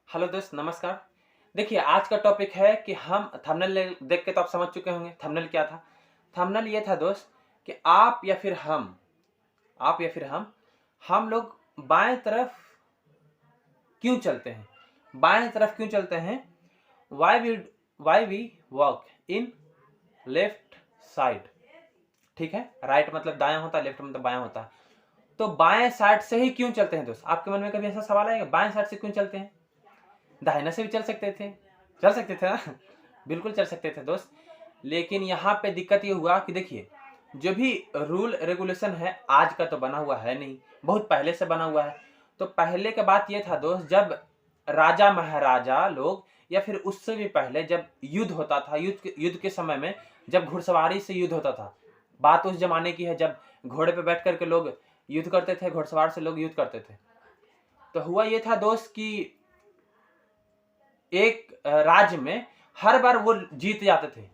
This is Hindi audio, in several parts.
हेलो दोस्त, नमस्कार। देखिए, आज का टॉपिक है कि हम थंबनेल देख के तो आप समझ चुके होंगे थंबनेल क्या था। थंबनेल ये था दोस्त कि आप या फिर हम लोग बाएं तरफ क्यों चलते हैं। बाएं तरफ क्यों चलते हैं? Why we walk in left side. ठीक है, राइट मतलब दायां होता है, लेफ्ट मतलब बायां होता है। तो बाएं साइड से ही क्यों चलते हैं दोस्त? आपके मन में कभी ऐसा सवाल आएगा, बाएं साइड से क्यों चलते हैं? दाहिने से भी चल सकते थे ना। बिल्कुल चल सकते थे दोस्त। लेकिन यहाँ पे दिक्कत ये हुआ कि देखिए, जो भी रूल रेगुलेशन है आज का तो बना हुआ है नहीं, बहुत पहले से बना हुआ है। तो पहले का बात ये था दोस्त, जब राजा महाराजा लोग या फिर उससे भी पहले जब युद्ध होता था, युद्ध के समय में जब घुड़सवारी से युद्ध होता था, बात उस जमाने की है जब घोड़े पे बैठ करके लोग युद्ध करते थे, घुड़सवार से लोग युद्ध करते थे। तो हुआ ये था दोस्त कि एक राज्य में हर बार वो जीत जाते थे।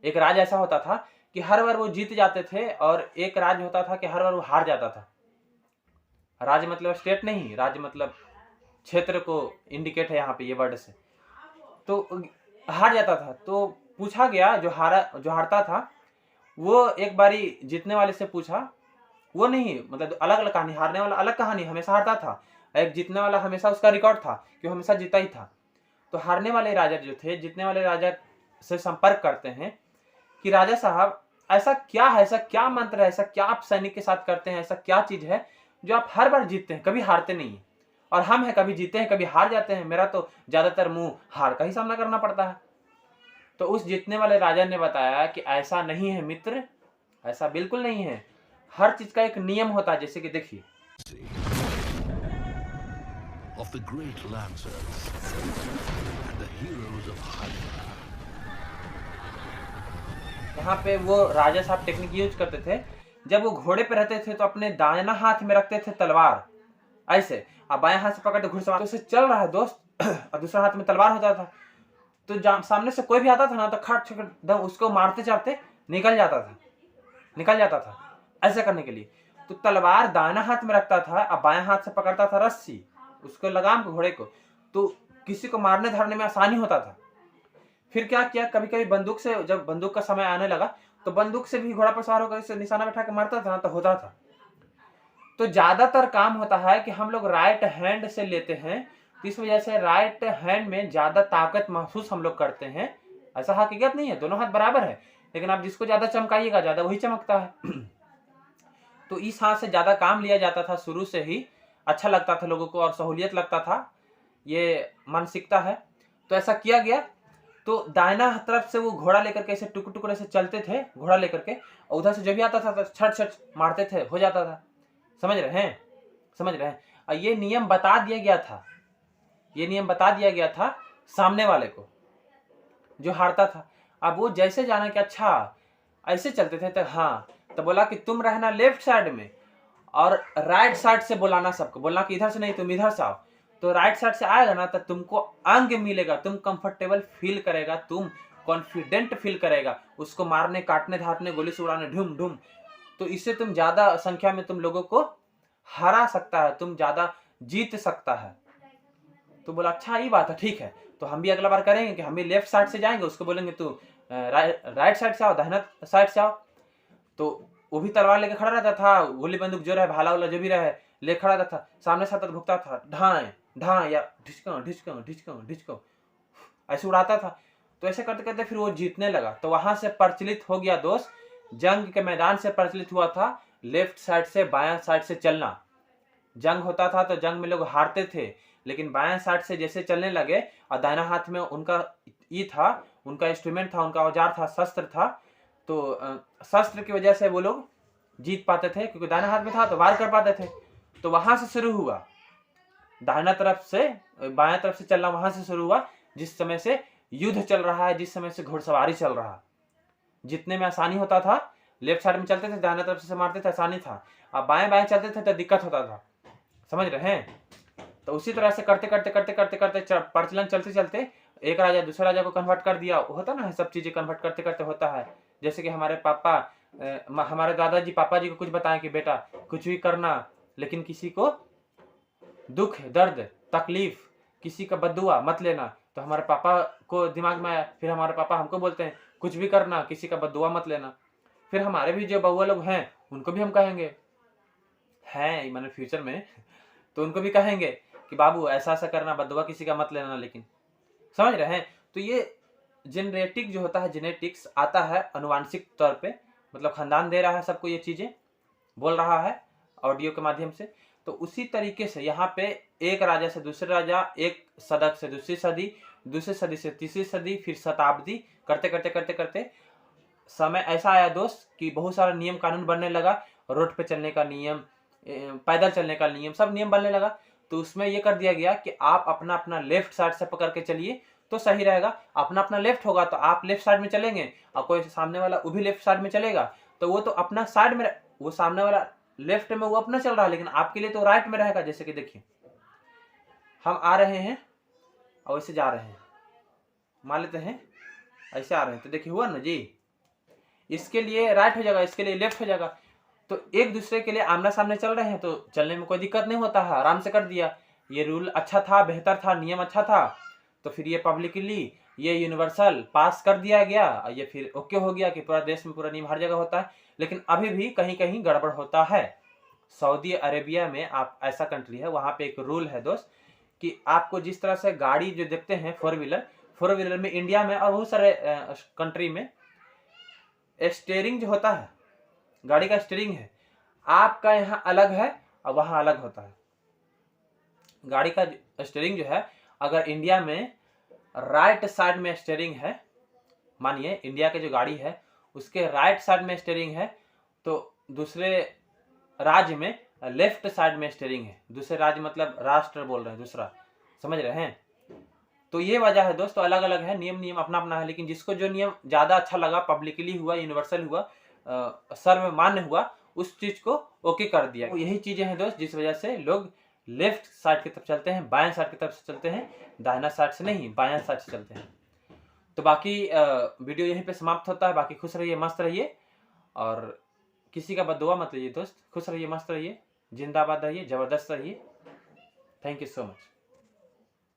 एक राज्य ऐसा होता था कि हर बार वो जीत जाते थे और एक राज्य होता था कि हर बार वो हार जाता था। राज्य मतलब स्टेट नहीं, राज्य मतलब क्षेत्र को इंडिकेट है यहाँ पे ये वर्ड से। तो हार जाता था। तो पूछा गया, जो हारता था वो एक बारी जीतने वाले से पूछा, वो नहीं मतलब अलग अलग कहानी, हारने वाला अलग कहानी, हमेशा हारता था। एक जीतने वाला हमेशा उसका रिकॉर्ड था कि वो हमेशा जीता ही था। तो हारने वाले राजा जो थे, जीतने वाले राजा से संपर्क करते हैं कि राजा साहब, ऐसा क्या है, ऐसा क्या मंत्र है, ऐसा क्या आप सैनिक के साथ करते हैं, ऐसा क्या चीज है जो आप हर बार जीतते हैं, कभी हारते नहीं है। और हम हैं, कभी जीते हैं कभी हार जाते हैं, मेरा तो ज्यादातर मुंह हार का ही सामना करना पड़ता है। तो उस जीतने वाले राजा ने बताया कि ऐसा नहीं है मित्र, ऐसा बिल्कुल नहीं है। हर चीज का एक नियम होता है। जैसे कि देखिए, of the great lancers and the heroes of Hydra. यहाँ पे वो राजा साहब टेक्निक यूज करते थे। जब वो घोड़े पे रहते थे तो अपने दाहिना हाथ में रखते थे तलवार, ऐसे, और बाएं हाथ से पकड़ते घुड़सवार। तो उसे चल रहा है दोस्त और दूसरा हाथ में तलवार होता था। तो सामने से कोई भी आता था ना, तो खट खट दम उसको मारते चढ़ते निकल जाता था ऐसा करने के लिए। तो तलवार दाहिना हाथ में रखता था और बाएं हाथ से पकड़ता था रस्सी, उसको लगाम को, घोड़े को। तो किसी को मारने धारने में आसानी होता था। फिर क्या किया, कभी कभी बंदूक से, जब बंदूक का समय आने लगा तो बंदूक से भी घोड़ा पर सवार होकर इसे निशाना बैठा के मारता था ना, तो होता था। तो ज्यादातर काम होता है कि हम लोग राइट हैंड से लेते हैं, तो इस वजह से राइट हैंड में ज्यादा ताकत महसूस हम लोग करते हैं। ऐसा हकीकत नहीं है, दोनों हाथ बराबर है, लेकिन आप जिसको ज्यादा चमकाइएगा ज्यादा वही चमकता है। तो इस हाथ से ज्यादा काम लिया जाता था शुरू से ही, अच्छा लगता था लोगों को और सहूलियत लगता था, ये मानसिकता है। तो ऐसा किया गया। तो दाहिना तरफ से वो घोड़ा लेकर के ऐसे टुकड़े टुकड़े से चलते थे, घोड़ा लेकर के, और उधर से जो भी आता था तो छट छट मारते थे, हो जाता था। समझ रहे हैं। और ये नियम बता दिया गया था सामने वाले को, जो हारता था। अब वो जैसे जाना कि अच्छा ऐसे चलते थे, तो हाँ, तो बोला कि तुम रहना लेफ्ट साइड में और राइट साइड से बुलाना सबको, बोलना कि इधर से नहीं, तुम इधर से आओ। तो राइट साइड से आएगा ना, तो तुमको अंग मिलेगा, तुम कंफर्टेबल फील करेगा, तुम कॉन्फिडेंट फील करेगा, उसको मारने, काटने, धारने, गोली से उड़ाने, ढूम ढूम। तो इससे तुम ज्यादा संख्या में तुम लोगों को हरा सकता है, तुम ज्यादा जीत सकता है। तो बोला अच्छा ये बात है, ठीक है, तो हम भी अगला बार करेंगे कि हम भी लेफ्ट साइड से जाएंगे, उसको बोलेंगे तू राइट साइड से आओ, दाहिना साइड से आओ। तो वो भी तलवार लेके खड़ा रहता था, गोली बंदूक जो रहे, भाला वाला जो भी रहे, ले खड़ा रहता था, सामने से आता भुगता था, ढाएं ढाएं या ढिचको ढिचको ढिचको ढिचको, ऐसे उड़ाता था। तो ऐसे करते करते फिर वो जीतने लगा। तो वहां से प्रचलित हो गया दोस्त, जंग के मैदान से प्रचलित हुआ था लेफ्ट साइड से बायां साइड से चलना। जंग होता था तो जंग में लोग हारते थे, लेकिन बायां साइड से जैसे चलने लगे और दाहिना हाथ में उनका ये था, उनका इंस्ट्रूमेंट था, उनका औजार था, शस्त्र था, तो शस्त्र की वजह से वो लोग जीत पाते थे, क्योंकि दाहिना हाथ में था तो वार कर पाते थे। तो वहां से शुरू हुआ, दाहिना तरफ से बायां तरफ से चलना वहां से शुरू हुआ, जिस समय से युद्ध चल रहा है, जिस समय से घुड़सवारी चल रहा है। जितने में आसानी होता था, लेफ्ट साइड में चलते थे, दाहिना तरफ से मारते थे, आसानी था। अब बाएं बाएं चलते थे तो दिक्कत होता था। समझ रहे हैं? तो उसी तरह से करते करते करते करते करते प्रचलन चलते चलते एक राजा दूसरे राजा को कन्वर्ट कर दिया। होता ना है, सब चीजें कन्वर्ट करते करते होता है। जैसे कि हमारे पापा, हमारे दादाजी पापा जी को कुछ बताएं कि बेटा कुछ भी करना, लेकिन किसी को दुख, दर्द, तकलीफ किसी का बद्दुआ मत लेना, तो हमारे पापा को दिमाग में आया, फिर हमारे पापा हमको बोलते हैं कुछ भी करना किसी का बद्दुआ मत लेना। फिर हमारे भी जो बउआ लोग हैं उनको भी हम कहेंगे, हैं मैंने फ्यूचर में, तो उनको भी कहेंगे कि बाबू ऐसा ऐसा करना, बद्दुआ किसी का मत लेना। लेकिन समझ रहे हैं, तो ये जेनेटिक जो होता है, जेनेटिक्स आता है अनुवांशिक तौर पे, मतलब खानदान दे रहा है सबको ये चीजें, बोल रहा है ऑडियो के माध्यम से। तो उसी तरीके से यहाँ पे एक राजा से दूसरे राजा, एक सदक से दूसरी सदी, दूसरी सदी से तीसरी सदी, फिर शताब्दी करते करते करते करते समय ऐसा आया दोस्त कि बहुत सारा नियम कानून बनने लगा। रोड पे चलने का नियम, पैदल चलने का नियम, सब नियम बनने लगा। तो उसमें ये कर दिया गया कि आप अपना अपना लेफ्ट साइड से पकड़ के चलिए तो सही रहेगा। अपना अपना लेफ्ट होगा तो आप लेफ्ट साइड में चलेंगे, और कोई सामने वाला वो भी लेफ्ट साइड में चलेगा तो वो तो अपना साइड में, वो सामने वाला लेफ्ट में वो अपना चल रहा है, लेकिन आपके लिए तो राइट में रहेगा। जैसे कि देखिए हम आ रहे हैं और ऐसे जा रहे हैं, मान लेते हैं ऐसे आ रहे हैं, तो देखिए हुआ ना जी, इसके लिए राइट हो जाएगा, इसके लिए लेफ्ट हो जाएगा। तो एक दूसरे के लिए आमना सामने चल रहे हैं तो चलने में कोई दिक्कत नहीं होता है, आराम से कर दिया। ये रूल अच्छा था, बेहतर था, नियम अच्छा था, तो फिर ये पब्लिकली ये यूनिवर्सल पास कर दिया गया, ये फिर ओके हो गया कि पूरा देश में पूरा नियम हर जगह होता है। लेकिन अभी भी कहीं कहीं गड़बड़ होता है। सऊदी अरेबिया में आप ऐसा कंट्री है, वहां पे एक रूल है दोस्त कि आपको जिस तरह से गाड़ी जो देखते हैं फोर व्हीलर में इंडिया में और बहुत सारे कंट्री में स्टीयरिंग जो होता है, गाड़ी का स्टीयरिंग है, आपका यहाँ अलग है और वहां अलग होता है। गाड़ी का स्टीयरिंग जो है, अगर इंडिया में राइट साइड में स्टीयरिंग है, मानिए इंडिया की जो गाड़ी है उसके राइट साइड में स्टीयरिंग है, तो दूसरे राज्य में लेफ्ट साइड में स्टीयरिंग है। दूसरे राज्य मतलब राष्ट्र बोल रहे हैं, दूसरा, समझ रहे हैं। तो ये वजह है दोस्तों, अलग अलग है नियम अपना अपना है। लेकिन जिसको जो नियम ज्यादा अच्छा लगा, पब्लिकली हुआ, यूनिवर्सल हुआ, सर्वमान्य हुआ, उस चीज को ओके कर दिया। तो यही चीजें हैं दोस्त जिस वजह से लोग लेफ्ट साइड की तरफ चलते हैं, बाएं साइड की तरफ से चलते हैं, दाहिना साइड से नहीं, बाएं साइड से चलते हैं। तो बाकी वीडियो यहीं पे समाप्त होता है। बाकी खुश रहिए, मस्त रहिए, और किसी का बद्दुआ मत लीजिए दोस्त। खुश रहिए, मस्त रहिए, जिंदाबाद रहिए, जबरदस्त रहिए। Thank you so much.